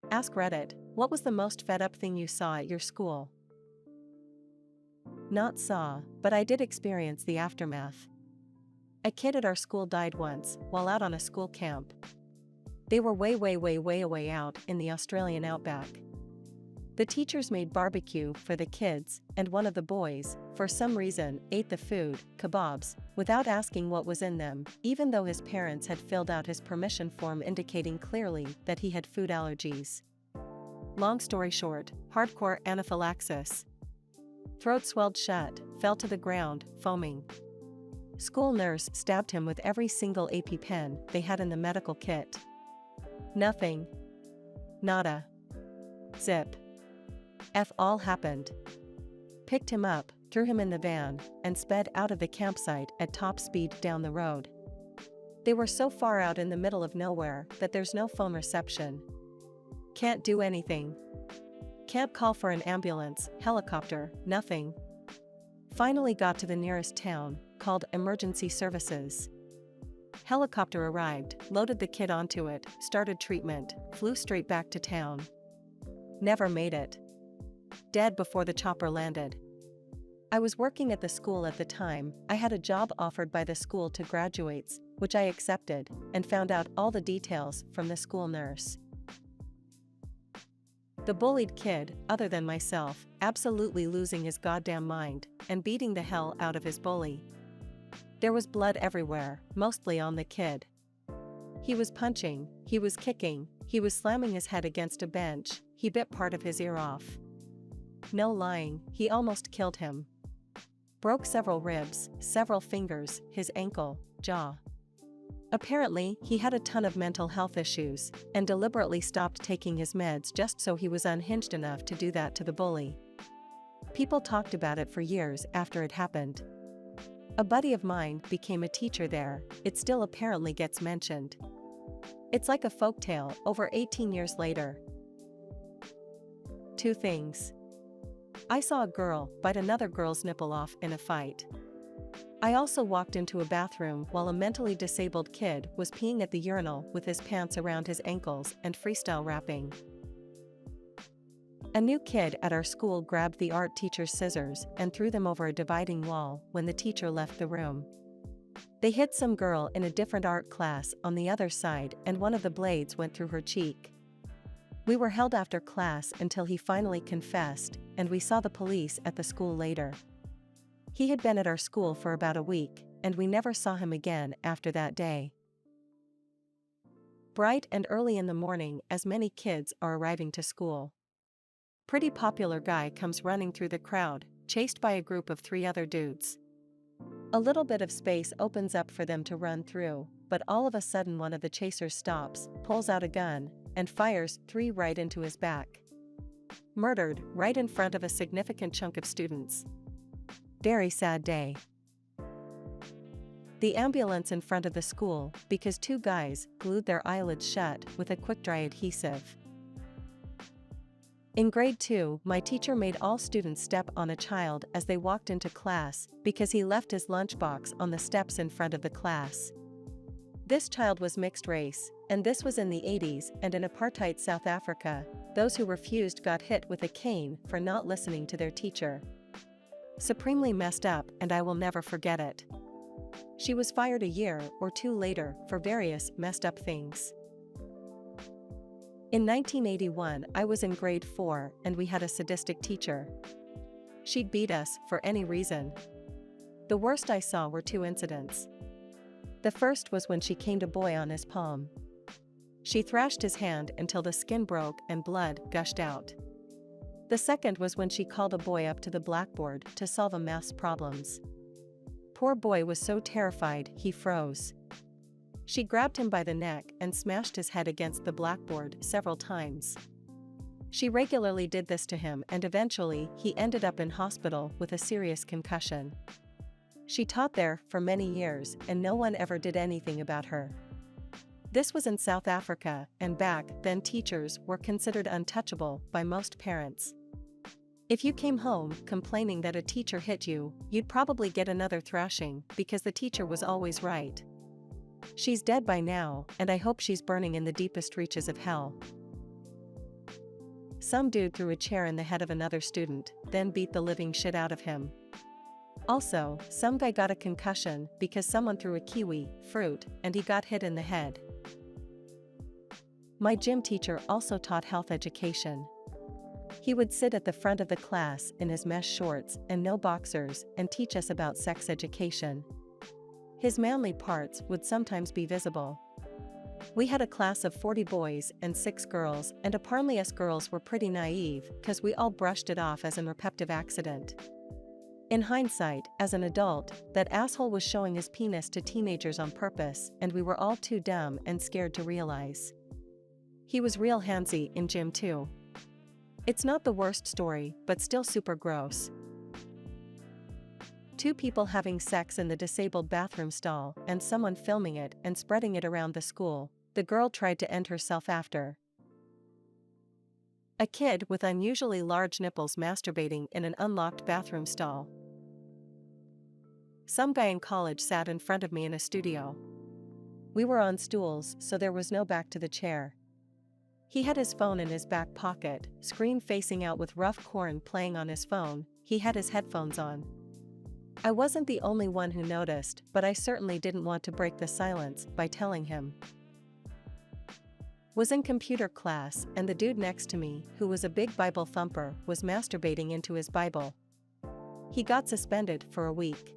Ask Reddit, what was the most fed up thing you saw at your school? Not saw, but I did experience the aftermath. A kid at our school died once while out on a school camp. They were way away out in the Australian outback. The teachers made barbecue for the kids, and one of the boys, for some reason, ate the food, kebabs, without asking what was in them, even though his parents had filled out his permission form indicating clearly that he had food allergies. Long story short, hardcore anaphylaxis. Throat swelled shut, fell to the ground, foaming. School nurse stabbed him with every single AP pen they had in the medical kit. Nothing. Nada. Zip. F all happened. Picked him up, threw him in the van, and sped out of the campsite at top speed down the road. They were so far out in the middle of nowhere that there's no phone reception. Can't do anything. Can't call for an ambulance, helicopter, nothing. Finally got to the nearest town, called emergency services. Helicopter arrived, loaded the kid onto it, started treatment, flew straight back to town. Never made it. Dead before the chopper landed. I was working at the school at the time. I had a job offered by the school to graduates, which I accepted, and found out all the details from the school nurse. The bullied kid, other than myself, absolutely losing his goddamn mind, and beating the hell out of his bully. There was blood everywhere, mostly on the kid. He was punching, he was kicking, he was slamming his head against a bench, he bit part of his ear off. No lying, he almost killed him. Broke several ribs, several fingers, his ankle, jaw. Apparently, he had a ton of mental health issues, and deliberately stopped taking his meds just so he was unhinged enough to do that to the bully. People talked about it for years after it happened. A buddy of mine became a teacher there. It still apparently gets mentioned. It's like a folktale over 18 years later. 2 things. I saw a girl bite another girl's nipple off in a fight. I also walked into a bathroom while a mentally disabled kid was peeing at the urinal with his pants around his ankles and freestyle rapping. A new kid at our school grabbed the art teacher's scissors and threw them over a dividing wall when the teacher left the room. They hit some girl in a different art class on the other side, and one of the blades went through her cheek. We were held after class until he finally confessed, and we saw the police at the school later. He had been at our school for about a week, and we never saw him again after that day. Bright and early in the morning as many kids are arriving to school. Pretty popular guy comes running through the crowd, chased by a group of 3 other dudes. A little bit of space opens up for them to run through, but all of a sudden one of the chasers stops, pulls out a gun, and fires 3 right into his back. Murdered right in front of a significant chunk of students. Very sad day. The ambulance in front of the school because 2 guys glued their eyelids shut with a quick-dry adhesive. In grade 2, my teacher made all students step on a child as they walked into class because he left his lunchbox on the steps in front of the class. This child was mixed race, and this was in the 80s, and in apartheid South Africa, those who refused got hit with a cane for not listening to their teacher. Supremely messed up, and I will never forget it. She was fired a year or 2 later for various messed up things. In 1981, I was in grade 4 and we had a sadistic teacher. She'd beat us for any reason. The worst I saw were 2 incidents. The first was when she caned a boy on his palm. She thrashed his hand until the skin broke and blood gushed out. The second was when she called a boy up to the blackboard to solve a maths problems. Poor boy was so terrified he froze. She grabbed him by the neck and smashed his head against the blackboard several times. She regularly did this to him, and eventually he ended up in hospital with a serious concussion. She taught there for many years and no one ever did anything about her. This was in South Africa, and back then teachers were considered untouchable by most parents. If you came home complaining that a teacher hit you, you'd probably get another thrashing because the teacher was always right. She's dead by now, and I hope she's burning in the deepest reaches of hell. Some dude threw a chair in the head of another student, then beat the living shit out of him. Also, some guy got a concussion because someone threw a kiwi, fruit, and he got hit in the head. My gym teacher also taught health education. He would sit at the front of the class in his mesh shorts and no boxers and teach us about sex education. His manly parts would sometimes be visible. We had a class of 40 boys and 6 girls, and apparently us girls were pretty naive cause we all brushed it off as an repetitive accident. In hindsight, as an adult, that asshole was showing his penis to teenagers on purpose, and we were all too dumb and scared to realize. He was real handsy in gym too. It's not the worst story, but still super gross. 2 people having sex in the disabled bathroom stall and someone filming it and spreading it around the school. The girl tried to end herself after. A kid with unusually large nipples masturbating in an unlocked bathroom stall. Some guy in college sat in front of me in a studio. We were on stools, so there was no back to the chair. He had his phone in his back pocket, screen facing out with rough corn playing on his phone. He had his headphones on. I wasn't the only one who noticed, but I certainly didn't want to break the silence by telling him. Was in computer class, and the dude next to me, who was a big Bible thumper, was masturbating into his Bible. He got suspended for a week.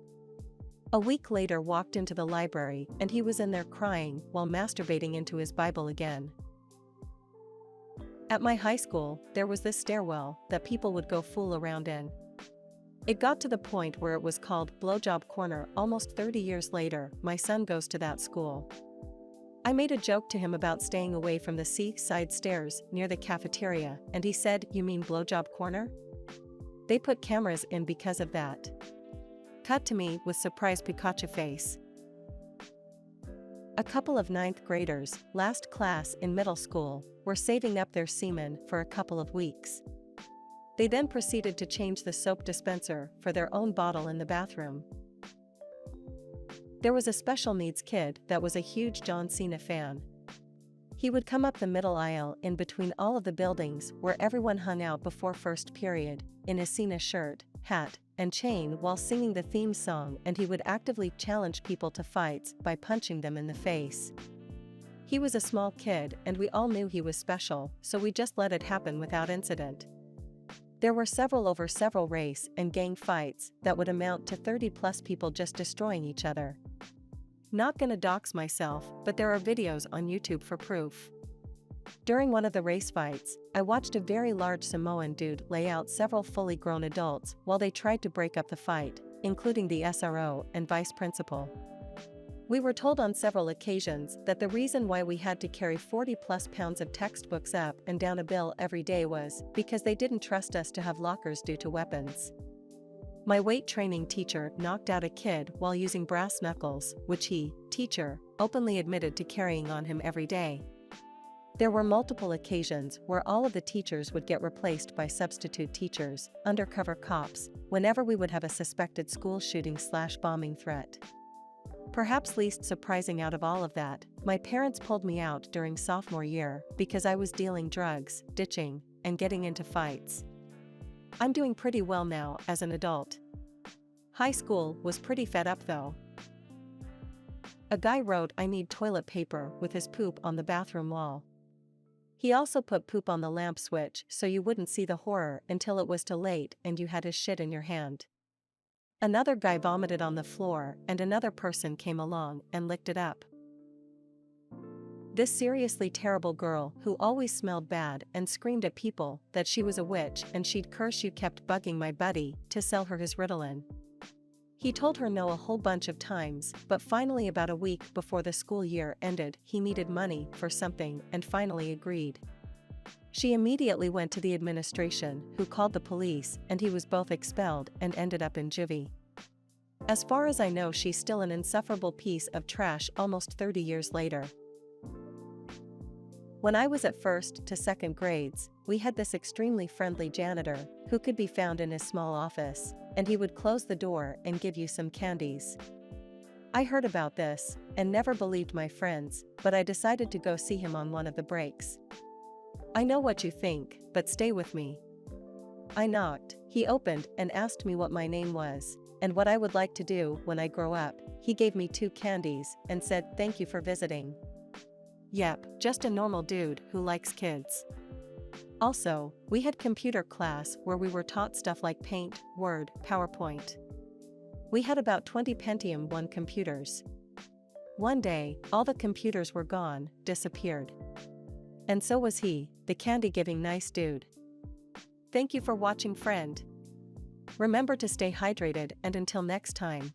A week later walked into the library and he was in there crying while masturbating into his Bible again. At my high school, there was this stairwell that people would go fool around in. It got to the point where it was called Blowjob Corner. Almost 30 years later, my son goes to that school. I made a joke to him about staying away from the seaside stairs near the cafeteria, and he said, "You mean Blowjob Corner?" They put cameras in because of that. Cut to me with surprised Pikachu face. A couple of 9th graders, last class in middle school, were saving up their semen for a couple of weeks. They then proceeded to change the soap dispenser for their own bottle in the bathroom. There was a special needs kid that was a huge John Cena fan. He would come up the middle aisle in between all of the buildings where everyone hung out before first period, in his Cena shirt, hat, and chain while singing the theme song, and he would actively challenge people to fights by punching them in the face. He was a small kid and we all knew he was special, so we just let it happen without incident. There were several race and gang fights that would amount to 30+ people just destroying each other. Not gonna dox myself, but there are videos on YouTube for proof. During one of the race fights, I watched a very large Samoan dude lay out several fully grown adults while they tried to break up the fight, including the SRO and vice principal. We were told on several occasions that the reason why we had to carry 40+ pounds of textbooks up and down a bill every day was because they didn't trust us to have lockers due to weapons. My weight training teacher knocked out a kid while using brass knuckles, which he, teacher, openly admitted to carrying on him every day. There were multiple occasions where all of the teachers would get replaced by substitute teachers, undercover cops, whenever we would have a suspected school shooting/bombing threat. Perhaps least surprising out of all of that, my parents pulled me out during sophomore year because I was dealing drugs, ditching, and getting into fights. I'm doing pretty well now as an adult. High school was pretty fed up though. A guy wrote "I need toilet paper" with his poop on the bathroom wall. He also put poop on the lamp switch so you wouldn't see the horror until it was too late and you had his shit in your hand. Another guy vomited on the floor and another person came along and licked it up. This seriously terrible girl who always smelled bad and screamed at people that she was a witch and she'd curse you kept bugging my buddy to sell her his Ritalin. He told her no a whole bunch of times, but finally about a week before the school year ended, he needed money for something and finally agreed. She immediately went to the administration, who called the police, and he was both expelled and ended up in juvie. As far as I know, she's still an insufferable piece of trash almost 30 years later. When I was at 1st to 2nd grades, we had this extremely friendly janitor who could be found in his small office, and he would close the door and give you some candies. I heard about this and never believed my friends, but I decided to go see him on one of the breaks. I know what you think, but stay with me. I knocked. He opened and asked me what my name was, and what I would like to do when I grow up. He gave me 2 candies and said thank you for visiting. Yep, just a normal dude who likes kids. Also, we had computer class where we were taught stuff like Paint, Word, PowerPoint. We had about 20 Pentium 1 computers. One day, all the computers were gone, disappeared. And so was he, the candy-giving nice dude. Thank you for watching, friend. Remember to stay hydrated, and until next time.